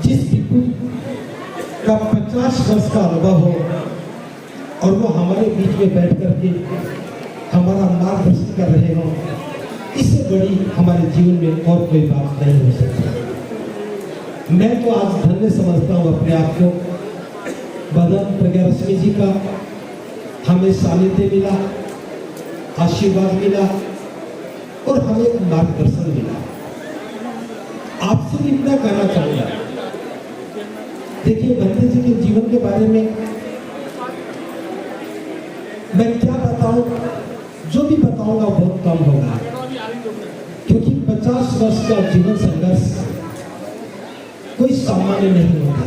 जिस भिक्षु का 50 वर्ष का अनुभव हो और वो हमारे बीच में बैठ करके हमारा मार्गदर्शन कर रहे हो, इससे बड़ी हमारे जीवन में और कोई बात नहीं हो सकती। मैं तो आज धन्य समझता हूँ अपने आप को। भगवान प्रज्ञा रश्मि जी का हमें सानिध्य मिला, आशीर्वाद मिला और हमें एक मार्गदर्शन मिला। आपसे भी इतना कहना चाहूंगा, देखिए भंते जी के जीवन के बारे में मैं क्या बताऊं, जो भी बताऊंगा बहुत कम होगा, क्योंकि 50 वर्ष का जीवन संघर्ष कोई सामान्य नहीं होता।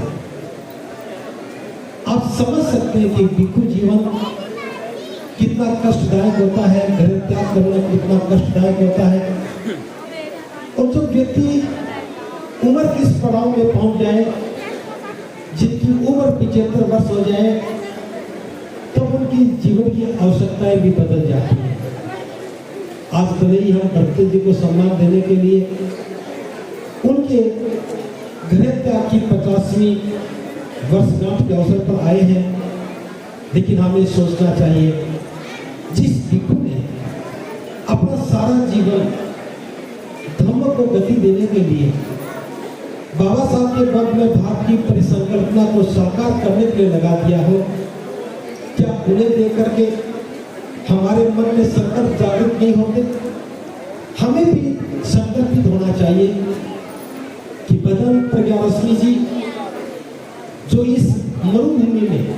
आप समझ सकते हैं कि भिक्षु जीवन कितना कष्टदायक होता है, घर त्याग करना कितना कष्टदायक होता है। और जो व्यक्ति उम्र के इस पड़ाव में पहुंच जाए, जिनकी उम्र 75 वर्ष हो जाए, तब उनकी जीवन की आवश्यकताएं भी बदल जाती हैं। आज भले ही हम भक्ति जी को सम्मान देने के लिए उनके गृह त्याग की 50वीं वर्षगांठ के अवसर पर आए हैं, लेकिन हमें सोचना चाहिए, जिस भिक्षु ने अपना सारा जीवन धर्म को गति देने के लिए बाबा साहब के पद में भारत की परिसंकल्पना को साकार करने के लिए लगा दिया हो, क्या उन्हें देख करके हमारे मन में संकल्प जागृत नहीं होते? हमें भी संकल्पित होना चाहिए कि भगवान प्रज्ञा रश्मि जी जो इस मरुभूमि में,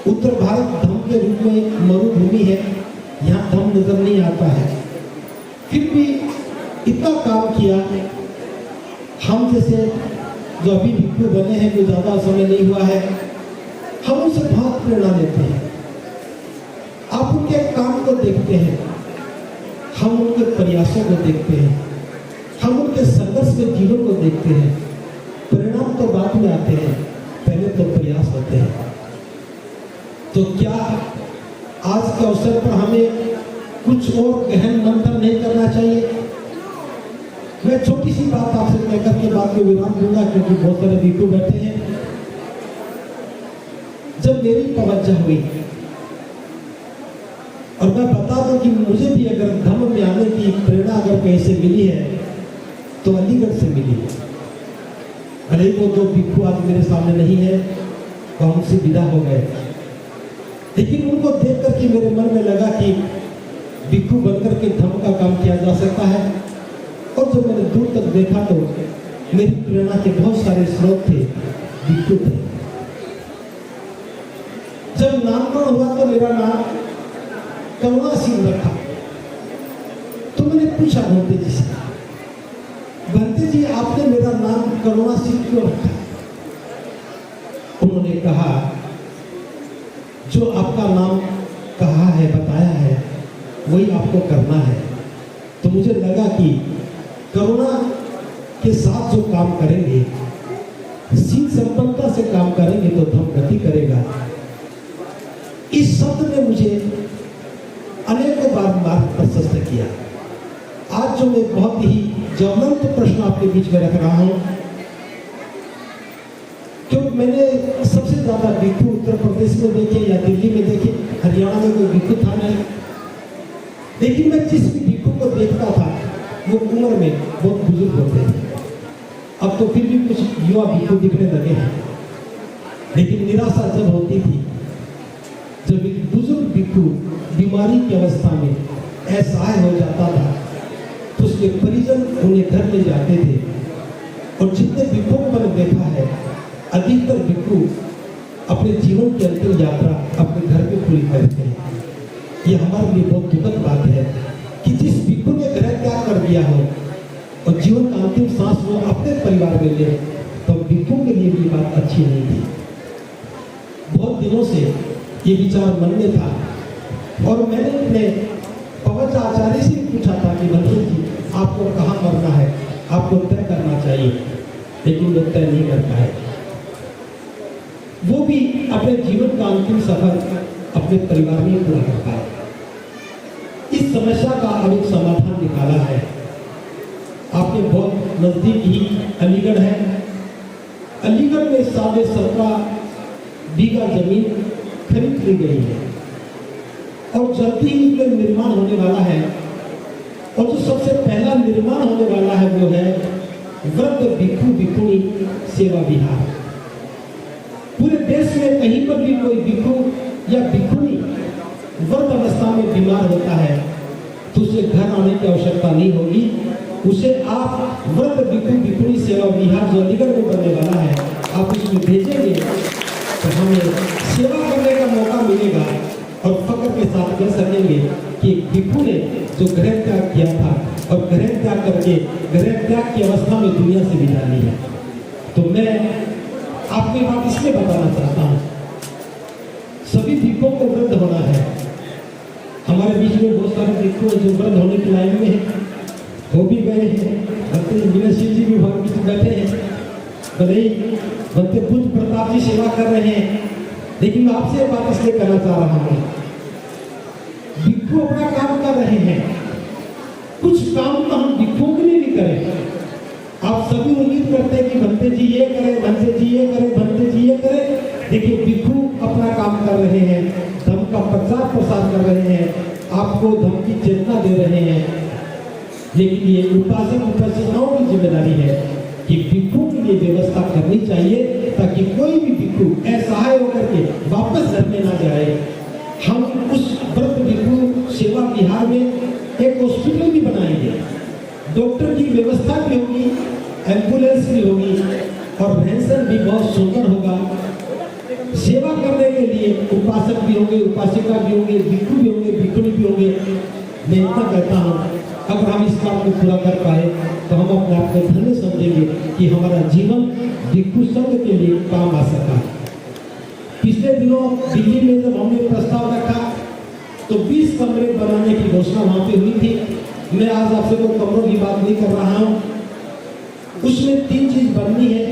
उत्तर भारत धर्म के रूप में मरुभूमि है, यहाँ धर्म नजर नहीं आता है, फिर भी इतना काम किया। हम जैसे जो अभी भिक्षु बने हैं, जो ज्यादा समय नहीं हुआ है, हम उनसे बहुत प्रेरणा लेते हैं। आप उनके काम को देखते हैं, हम उनके प्रयासों को देखते हैं, हम उनके संघर्ष के जीवन को देखते हैं। परिणाम तो बाद में आते हैं, पहले तो प्रयास होते हैं। तो क्या आज के अवसर पर हमें कुछ और गहन मंथन नहीं करना चाहिए? मैं छोटी सी बात आपसे कहकर के बाद में विराम दूंगा, क्योंकि बहुत सारे भिक्षु बैठे हैं। जब मेरी तवज्जो हुई, और मैं बता दूं कि मुझे भी अगर धर्म में आने की प्रेरणा अगर कहीं से मिली है तो अलीगढ़ से मिली है। भले वो दो भिक्षु आज मेरे सामने नहीं है, वो हमसे विदा हो गए, लेकिन उनको देख करके मेरे मन में लगा कि भिक्षु बनकर के धर्म का काम किया जा सकता है। और जब मैंने दूर तक देखा तो मेरी प्रेरणा के बहुत सारे स्रोत थे, भिक्षु थे। जब नामकरण हुआ तो मेरा नाम करुणा सिंह रखा, तो मैंने पूछा भंते जी से, भंते जी आपने मेरा नाम करुणा सिंह क्यों रखा? उन्होंने कहा, जो आपका नाम कहा है, बताया है, वही आपको करना है। तो मुझे लगा कि करुणा के साथ जो काम करेंगे, शील संपन्नता से काम करेंगे तो धर्म गति करेगा। इस शब्द ने मुझे अनेकों बार मार्ग प्रशस्त किया। आज जो मैं बहुत ही ज्वलंत प्रश्न आपके बीच में रख रहा हूं, क्योंकि मैंने सबसे ज्यादा भिक्षु उत्तर प्रदेश में देखे या दिल्ली में देखे, हरियाणा में कोई भिक्षु था नहीं। लेकिन मैं जिस भी भिक्षु को देखता था वो उम्र में बहुत बुजुर्ग होते थे। अब तो फिर भी कुछ युवा भिक्षु दिखने लगे हैं, लेकिन निराशा जब होती थी जब एक बुजुर्ग भिक्षु बीमारी की अवस्था में असहाय हो जाता था, तो उसके परिजन उन्हें घर ले जाते थे। और जितने भिक्षुओं को मैंने देखा है, अधिकतर भिक्षु अपने जीवन की अंतिम यात्रा अपने घर पे पूरी करते हैं। ये हमारे लिए बहुत दुखद बात है कि जिस भिक्षु ने घर त्याग कर दिया हो और जीवन का अंतिम सांस वो अपने परिवार में ले, तो भिक्षुओं के लिए भी बात अच्छी नहीं थी। बहुत दिनों से ये विचार मन में था, और मैंने अपने पवच आचार्य से पूछा था कि भंते जी आपको कहाँ मरना है, आपको तय करना चाहिए, लेकिन वो तय नहीं कर पाए। वो भी अपने जीवन का अंतिम सफर अपने परिवार में पूरा कर पाए। इस समस्या का अब एक समाधान निकाला है। आपके बहुत नजदीक ही अलीगढ़ है, अलीगढ़ में 17.5 बीघा जमीन खरीद ली गई है और जल्दी ही इसमें निर्माण होने वाला है। और जो सबसे पहला निर्माण होने वाला है वो है वृद्ध भिक्षु भिक्षुणी सेवा विहार। पूरे देश में कहीं पर भी कोई भिक्षु या भिक्षुणी वृद्ध अवस्था में बीमार होता है तो उसे घर आने की आवश्यकता नहीं होगी, उसे आप वृद्ध भिक्षु भिक्षुणी सेवा विहार जो अलीगढ़ में बनने वाला है आप उसमें भेजेंगे तो हमें सेवा करने का मौका मिलेगा और फक्र के साथ कह सकेंगे कि भिक्षु ने जो गृह त्याग किया था और गृह त्याग करके गृह त्याग की अवस्था में दुनिया से विदा ली है। तो मैं आपको ये बात इसलिए बताना चाहता हूँ, सभी भिक्षुओं को वृद्ध होना है। हमारे बीच में बहुत सारे भिक्षु जो वृद्ध होने की लाइन में है, हो भी गए हैं। विनय सिंह जी भी हमारे बीच बैठे हैं, भले ही बनते बुद्ध प्रताप जी सेवा कर रहे हैं, लेकिन मैं आपसे बात इसलिए करना चाह रहा हूँ, भिक्षु अपना काम कर रहे हैं, कुछ काम तो हम भिक्षुओं के लिए भी करें। आप सभी उम्मीद करते हैं कि भंते जी ये करें, भंते जी ये करें, भंते जी ये करें। देखिए भिक्षु अपना काम कर रहे हैं, धर्म का प्रचार प्रसार कर रहे हैं, आपको धर्म की चेतना दे रहे हैं, लेकिन ये उपासक उपासिकाओं की जिम्मेदारी है कि भिक्षु के लिए व्यवस्था करनी चाहिए ताकि कोई भी भिक्षु असहाय होकर के वापस घर में ना जाए। हम उस वृद्ध भिक्षु सेवा विहार में एक हॉस्पिटल भी बनाएंगे, डॉक्टर की व्यवस्था भी होगी, एम्बुलेंस भी होगी और रहन भी बहुत सुंदर होगा। सेवा करने के लिए उपासक भी होंगे, उपासिका भी होंगे, भिक्षु भी होंगे, भिक्षुणी भी होंगे। मैं इतना कहता हूँ, अगर हम इस काम को पूरा कर पाए तो हम अपने आप को धन्य समझेंगे कि हमारा जीवन भिक्षु संघ के लिए काम आ सका। पिछले दिनों दिल्ली में जब हमने प्रस्ताव रखा तो 20 कमरे बनाने की घोषणा वहां पे हुई थी। मैं आज आपसे कोई कमरों की बात नहीं कर रहा हूँ, उसमें 3 चीज बननी है।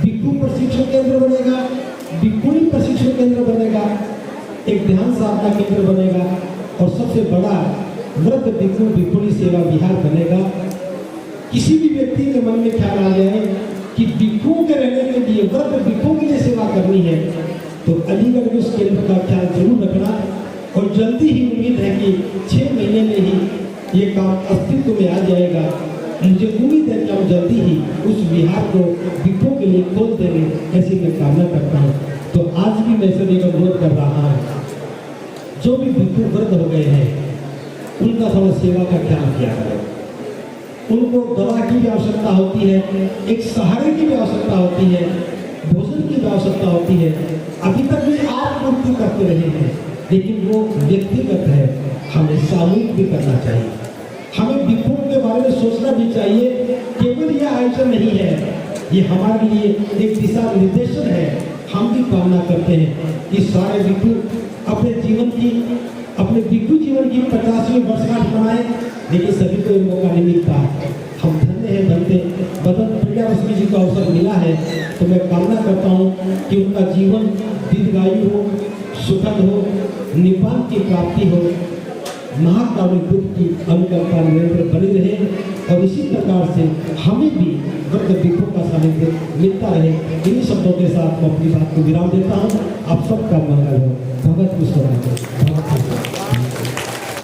भिक्षु प्रशिक्षण केंद्र बनेगा, भिक्षुणी प्रशिक्षण केंद्र बनेगा, एक ध्यान साधना केंद्र बनेगा और सबसे बड़ा वृद्ध भिक्षु भिक्षुणी सेवा विहार बनेगा। किसी भी व्यक्ति के मन में ख्याल आ जाए कि भिक्षुओं के रहने के लिए, वृद्ध भिक्षुओं के लिए सेवा करनी है तो अलीगढ़ में उस केंद्र का ख्याल जरूर रखना। और जल्दी ही उम्मीद है कि 6 महीने में ही ये काम अस्तित्व में आ जाएगा। मुझे उम्मीद है कि हम जल्दी ही उस विहार को भिक्षुओं के लिए खोल देंगे, ऐसी मैं कामना करता हूँ। तो आज भी मैं सभी को अनुरोध कर रहा हूँ, जो भी भिक्षु वृद्ध हो गए हैं उनका थोड़ा सेवा का ख्याल किया करें। उनको दवा की भी आवश्यकता होती है, एक सहारे की भी आवश्यकता होती है, भोजन की भी आवश्यकता होती है। अभी तक भी आप पूर्ति करते रहे हैं, लेकिन वो व्यक्तिगत है, हमें सामूहिक भी करना चाहिए। हमें भिक्षुओं के बारे में सोचना भी चाहिए, केवल यह आयोजन नहीं है, ये हमारे लिए एक दिशा निर्देशन है। हम भी कामना करते हैं कि सारे भिक्षु अपने जीवन की, अपने भिक्षु जीवन की 50वीं वर्षगांठ मनाएं, लेकिन सभी को ये मौका नहीं मिलता। हम धन्य हैं बनते बदन प्रिया रश्मि जी को अवसर मिला है, तो मैं कामना करता हूँ कि उनका जीवन दीर्घायु हो, सुखद हो, निपान की प्राप्ति हो, महाकारुणिक बुद्ध की अनुकंपा निरंतर बनी रहे और इसी प्रकार से हमें भी वृद्ध भिक्षुओं का सानिध्य मिलता रहे। इन्हीं शब्दों के साथ मैं अपनी बात को विराम देता हूँ। आप सबका मंगल हो। भगत पुष्प